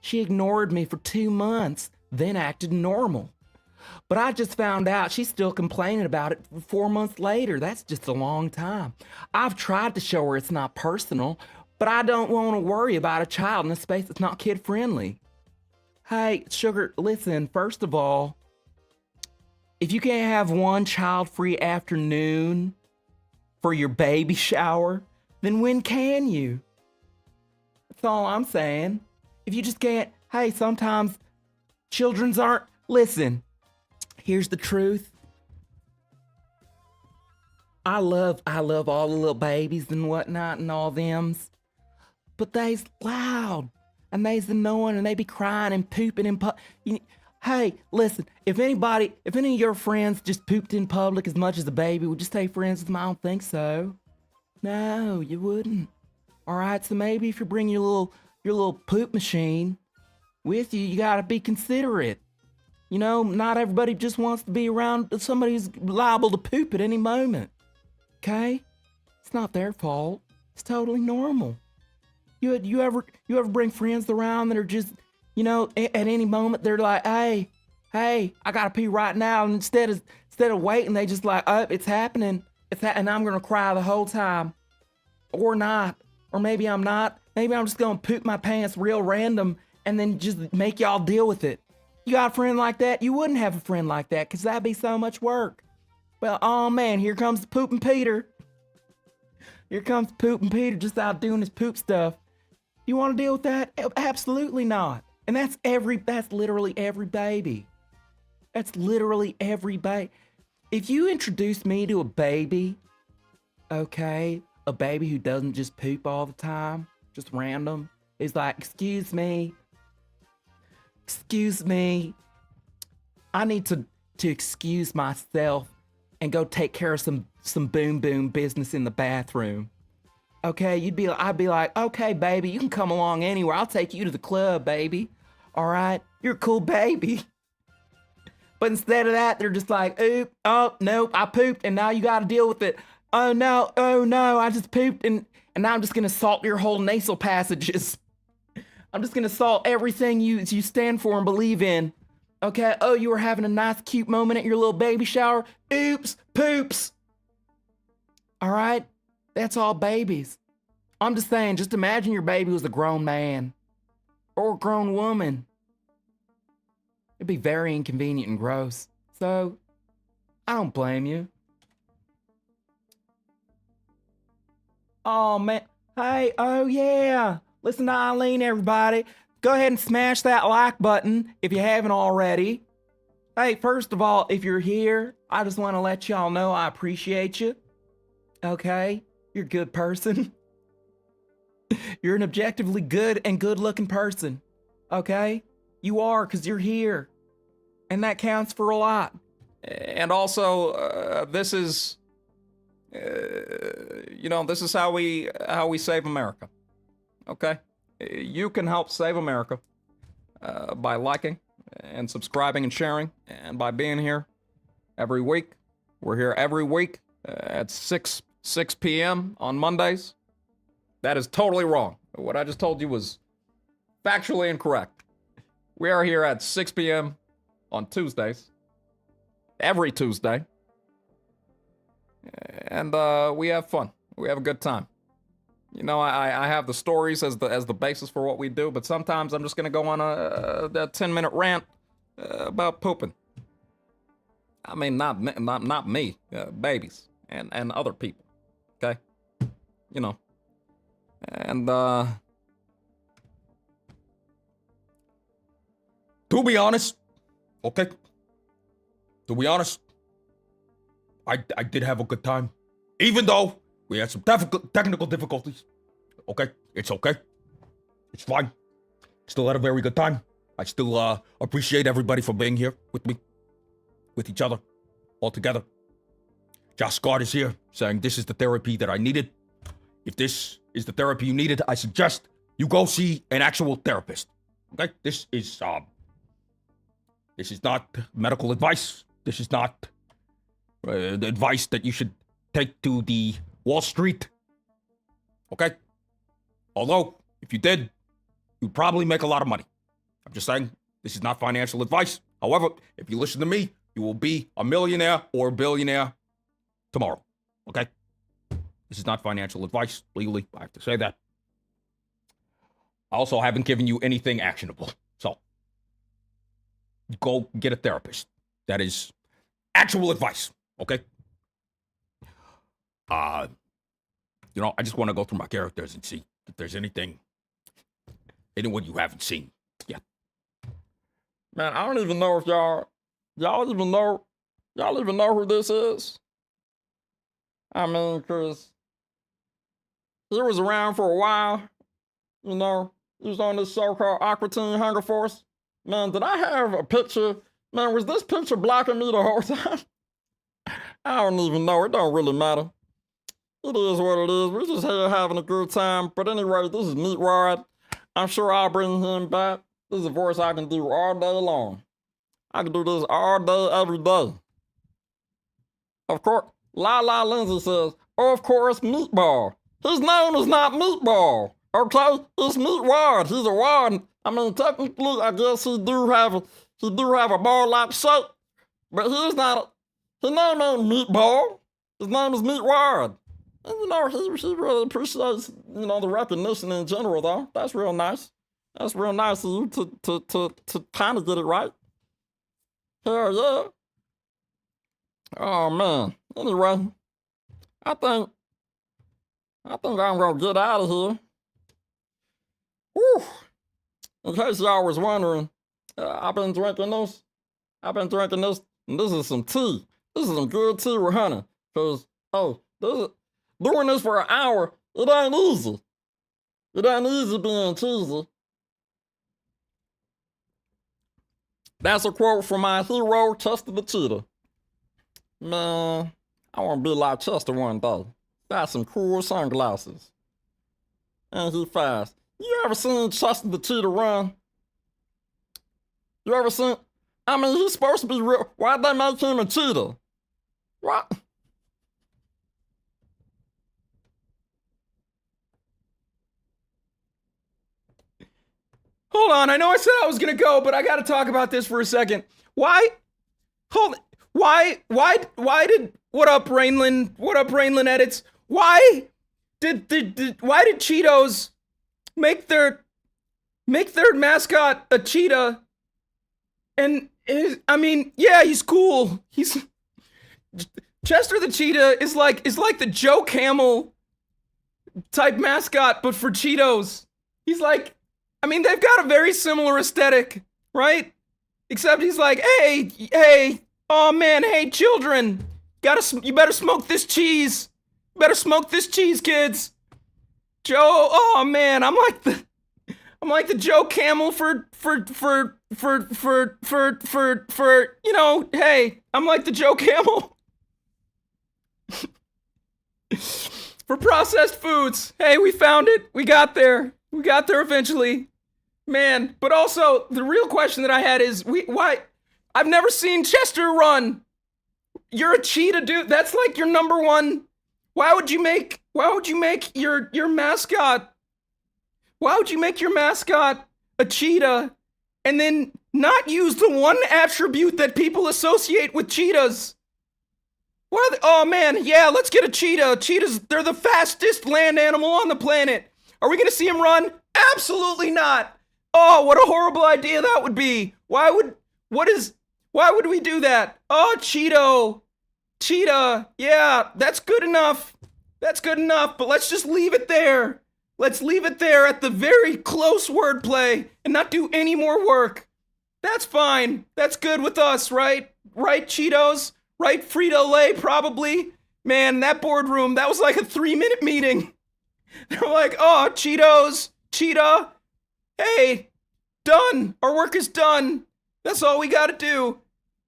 She ignored me for 2 months, then acted normal. But I just found out she's still complaining about it 4 months later. That's just a long time. I've tried to show her it's not personal, but I don't want to worry about a child in a space that's not kid-friendly. Hey, sugar, listen, first of all, if you can't have one child-free afternoon for your baby shower, then when can you? That's all I'm saying. If you just can't, hey, sometimes children's aren't, listen. Here's the truth. I love all the little babies and whatnot and all thems. But they's loud. And they's annoying and they be crying and pooping in hey, listen, if any of your friends just pooped in public as much as a baby, would you stay friends with them? I don't think so. No, you wouldn't. Alright, so maybe if you bring your little poop machine with you, you gotta be considerate. You know, not everybody just wants to be around somebody who's liable to poop at any moment. Okay? It's not their fault. It's totally normal. You ever bring friends around that are just, you know, at any moment they're like, hey, I gotta pee right now. And instead of waiting, they just like, oh, it's happening. And I'm gonna cry the whole time. Or not. Or maybe I'm not. Maybe I'm just gonna poop my pants real random and then just make y'all deal with it. You got a friend like that? You wouldn't have a friend like that, because that'd be so much work. Well, oh man, here comes the pooping Peter. Here comes pooping Peter just out doing his poop stuff. You want to deal with that? Absolutely not. And that's literally every baby. That's literally every baby. If you introduce me to a baby, okay, a baby who doesn't just poop all the time, just random, is like, excuse me, I need to excuse myself and go take care of some boom boom business in the bathroom. Okay, I'd be like, okay, baby, you can come along anywhere. I'll take you to the club, baby. All right, you're a cool baby. But instead of that, they're just like, oop, oh, nope, I pooped and now you got to deal with it. Oh no, I just pooped and now I'm just gonna salt your whole nasal passages. I'm just gonna salt everything you stand for and believe in. Okay, oh, you were having a nice cute moment at your little baby shower. Oops, poops. All right, that's all babies. I'm just saying, just imagine your baby was a grown man or a grown woman. It'd be very inconvenient and gross. So, I don't blame you. Oh man, hey, oh yeah. Listen to Eileen, everybody. Go ahead and smash that like button if you haven't already. Hey, first of all, if you're here, I just want to let y'all know I appreciate you. Okay? You're a good person. You're an objectively good and good-looking person. Okay? You are, because you're here. And that counts for a lot. And also, this is, this is how we save America. Okay? You can help save America by liking and subscribing and sharing, and by being here every week. We're here every week at 6 p.m. on Mondays. That is totally wrong. What I just told you was factually incorrect. We are here at 6 p.m. on Tuesdays, every Tuesday, and we have fun. We have a good time. You know, I have the stories as the basis for what we do, but sometimes I'm just gonna go on a 10-minute rant about pooping. I mean, not me, babies and other people. Okay, you know, and to be honest, okay, I did have a good time, even though we had some technical difficulties. Okay, it's okay. It's fine. Still had a very good time. I still appreciate everybody for being here with me, with each other, all together. Josh Scott is here saying this is the therapy that I needed. If this is the therapy you needed, I suggest you go see an actual therapist. Okay, this is not medical advice. This is not the advice that you should take to the Wall Street. Okay? Although, if you did, you'd probably make a lot of money. I'm just saying, this is not financial advice. However, if you listen to me, you will be a millionaire or a billionaire tomorrow. Okay? This is not financial advice. Legally, I have to say that. I also haven't given you anything actionable. So, go get a therapist. That is actual advice. Okay? I just want to go through my characters and see if there's anyone you haven't seen yet. Man, I don't even know if y'all even know who this is. I mean, cause he was around for a while, you know. He was on this show called Aqua Teen Hunger Force. Man, did I have a picture? Man, was this picture blocking me the whole time? I don't even know. It don't really matter. It is what it is. We're just here having a good time. But anyway, this is Meat Rod. I'm sure I'll bring him back. This is a voice I can do all day long. I can do this all day, every day. Of course, La Lindsay says, oh, of course, Meatball. His name is not Meatball. Okay, it's Meat Ward. He's a ward. I mean, technically, I guess he do have a ball-like shape, but his name ain't Meatball. His name is Meat Ward. And, he really appreciates, the recognition in general, though. That's real nice. That's real nice of you to kind of get it right. Hell yeah. Oh, man. Anyway, I think I'm gonna get out of here. Whew. In case y'all was wondering, I've been drinking this, and this is some tea. This is some good tea with honey. Cause, doing this for an hour, it ain't easy. It ain't easy being cheesy. That's a quote from my hero, Chester the Cheetah. Man, I want to be like Chester one day. Got some cool sunglasses. And he fast. You ever seen Chester the Cheetah run? You ever seen? I mean, he's supposed to be real. Why'd they make him a cheetah? What? Hold on, I know I said I was gonna go, but I gotta talk about this for a second. Why did, what up, Rainland edits? Why did Cheetos make their mascot a cheetah? And he's cool. Chester the Cheetah is like the Joe Camel type mascot, but for Cheetos. He's like, they've got a very similar aesthetic, right? Except he's like, hey, oh man, hey children, you better smoke this cheese. You better smoke this cheese, kids. Joe, oh man, I'm like the Joe Camel for hey, I'm like the Joe Camel for processed foods. Hey, we found it. We got there eventually. Man, but also the real question that I had is why I've never seen Chester run. You're a cheetah, dude. That's like your number one. Why would you make your mascot? Why would you make your mascot a cheetah and then not use the one attribute that people associate with cheetahs? Oh man, yeah, let's get a cheetah. Cheetahs, they're the fastest land animal on the planet. Are we gonna see him run? Absolutely not. Oh, what a horrible idea that would be. Why would we do that? Oh, cheetah. Yeah, that's good enough. But let's just leave it there. Let's leave it there at the very close wordplay and not do any more work. That's fine. That's good with us, right? Right, Cheetos? Right, Frito-Lay, probably? Man, that boardroom, that was like a 3-minute meeting. They're like, oh, Cheetos, Cheetah. Hey, done. Our work is done. That's all we gotta do.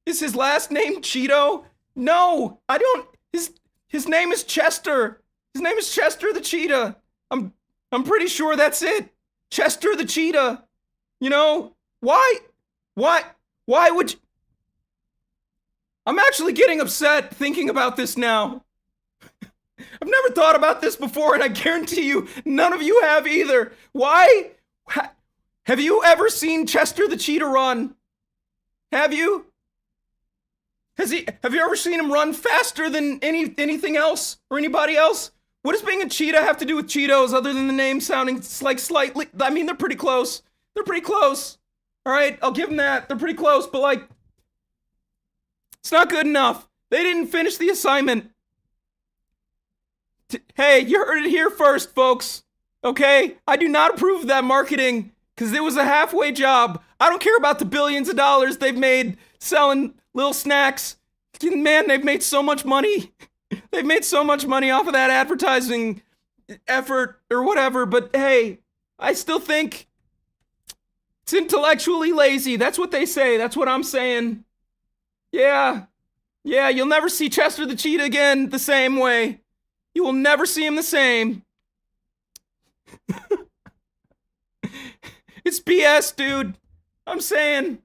Is his last name Cheeto? No, I don't. His name is Chester. His name is Chester the Cheetah. I'm pretty sure that's it. Chester the Cheetah. Why would you? I'm actually getting upset thinking about this now. I've never thought about this before, and I guarantee you, none of you have either. Why? Have you ever seen Chester the Cheetah run? Have you? Have you ever seen him run faster than anything else or anybody else? What does being a cheetah have to do with Cheetos other than the name sounding like slightly? They're pretty close. All right, I'll give them that. They're pretty close, but it's not good enough. They didn't finish the assignment. Hey, you heard it here first, folks. Okay? I do not approve of that marketing because it was a halfway job. I don't care about the billions of dollars they've made selling little snacks. Man, they've made so much money. They've made so much money off of that advertising effort or whatever, but hey, I still think it's intellectually lazy. That's what they say. That's what I'm saying. Yeah, you'll never see Chester the Cheetah again the same way. You will never see him the same. It's BS, dude. I'm saying.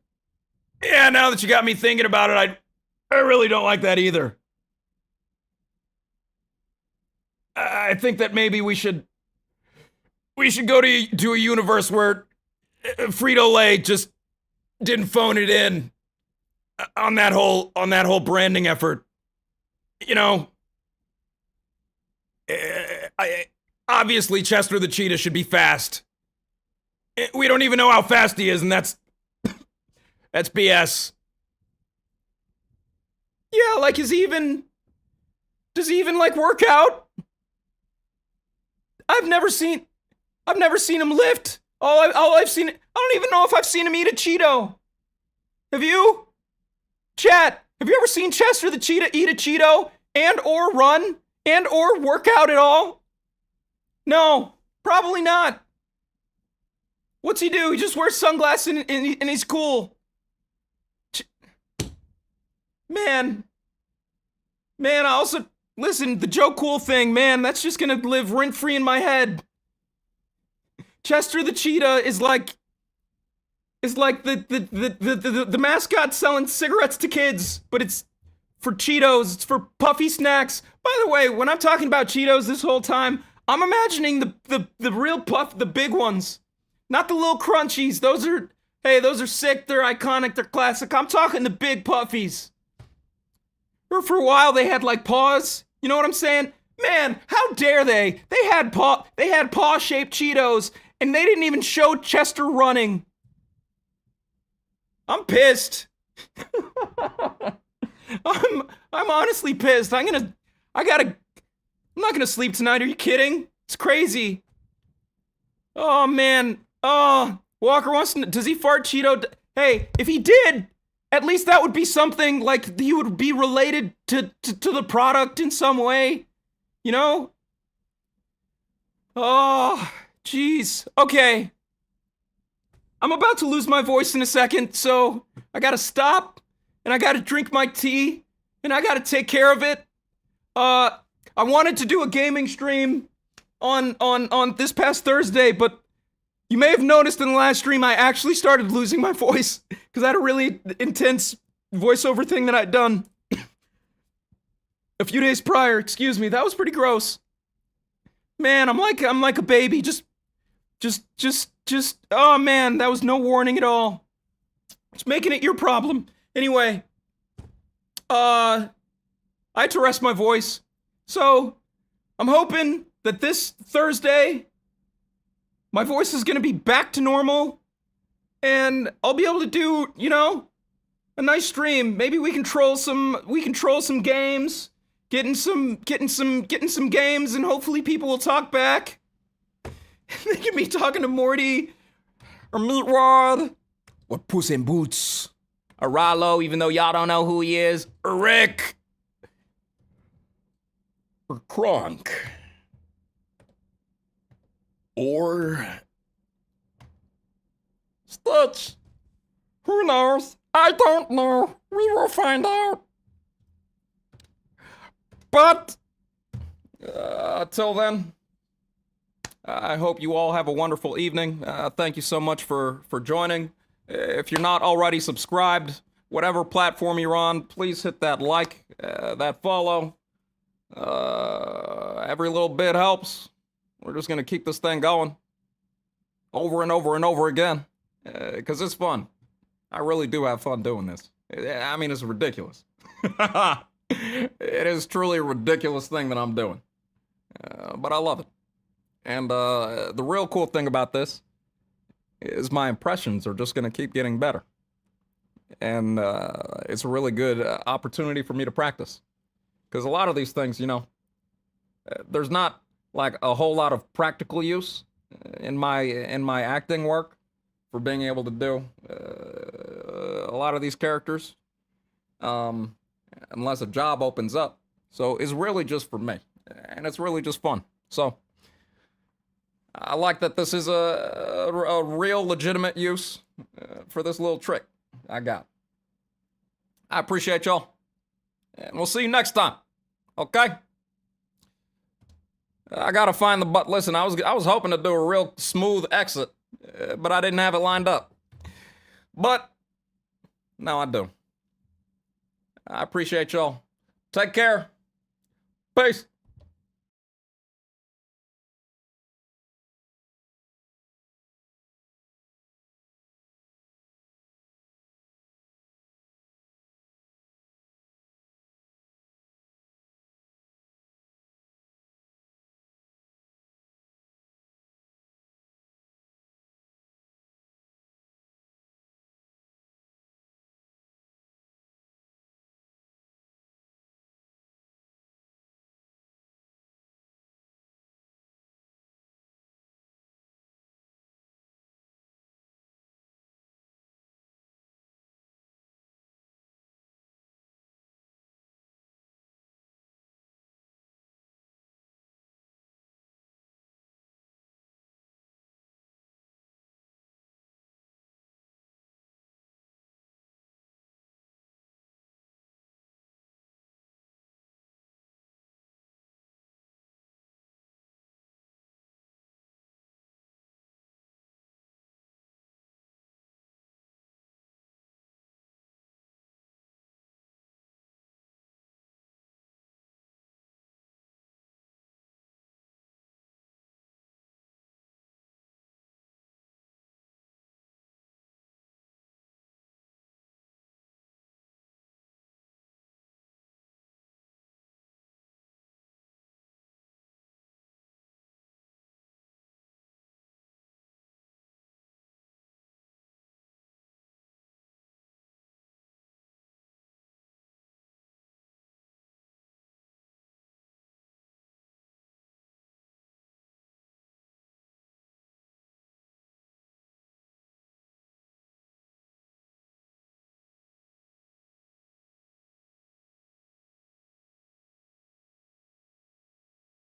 Yeah, now that you got me thinking about it, I really don't like that either. I think that maybe we should we should go to a universe where Frito-Lay just didn't phone it in on that whole branding effort. You know, obviously Chester the Cheetah should be fast. We don't even know how fast he is, and that's BS. Yeah, like does he even like work out? I've never seen him lift. All I've seen, I don't even know if I've seen him eat a Cheeto. Have you? Chat, have you ever seen Chester the Cheetah eat a Cheeto and or run and or work out at all? No, probably not. What's he do? He just wears sunglasses and he's cool. Man, I also, listen, the Joe Cool thing, man, that's just gonna live rent-free in my head. Chester the Cheetah is like the mascot selling cigarettes to kids, but it's for Cheetos, it's for puffy snacks. By the way, when I'm talking about Cheetos this whole time, I'm imagining the real puff, the big ones. Not the little crunchies. Those are sick, they're iconic, they're classic. I'm talking the big puffies. Or for a while they had like paws. You know what I'm saying? Man, how dare they? They had paw-shaped Cheetos, and they didn't even show Chester running. I'm pissed. I'm honestly pissed. I'm not gonna sleep tonight. Are you kidding? It's crazy. Oh man. Oh, Walker wants to. Does he fart Cheeto? Hey, if he did, at least that would be something like he would be related to the product in some way. You know? Oh, jeez. Okay. I'm about to lose my voice in a second, so I gotta stop, and I gotta drink my tea, and I gotta take care of it. I wanted to do a gaming stream on this past Thursday, but you may have noticed in the last stream I actually started losing my voice because I had a really intense voiceover thing that I'd done a few days prior. Excuse me, that was pretty gross. Man, I'm like a baby. Just. Oh man, that was no warning at all. It's making it your problem. Anyway, I had to rest my voice, so I'm hoping that this Thursday my voice is gonna be back to normal, and I'll be able to do, you know, a nice stream. Maybe we can troll some games, getting some games, and hopefully people will talk back. They can be talking to Morty or Meatwad Or Puss in Boots. Or Rollo, even though y'all don't know who he is. Or Rick. Or Kronk. Or Stitch. Who knows? I don't know. We will find out. But till then, I hope you all have a wonderful evening. Thank you so much for joining. If you're not already subscribed, whatever platform you're on, please hit that like, that follow. Every little bit helps. We're just gonna keep this thing going over and over and over again, because it's fun. I really do have fun doing this. I mean, it's ridiculous. It is truly a ridiculous thing that I'm doing, but I love it. And the real cool thing about this is my impressions are just gonna keep getting better, and it's a really good opportunity for me to practice, because a lot of these things, you know, there's not like a whole lot of practical use in my acting work for being able to do a lot of these characters, unless a job opens up. So it's really just for me, and it's really just fun. So I like that this is a real legitimate use for this little trick I got. I appreciate y'all, and we'll see you next time. Okay? I gotta find the butt. Listen, I was hoping to do a real smooth exit, but I didn't have it lined up. But now I do. I appreciate y'all. Take care. Peace.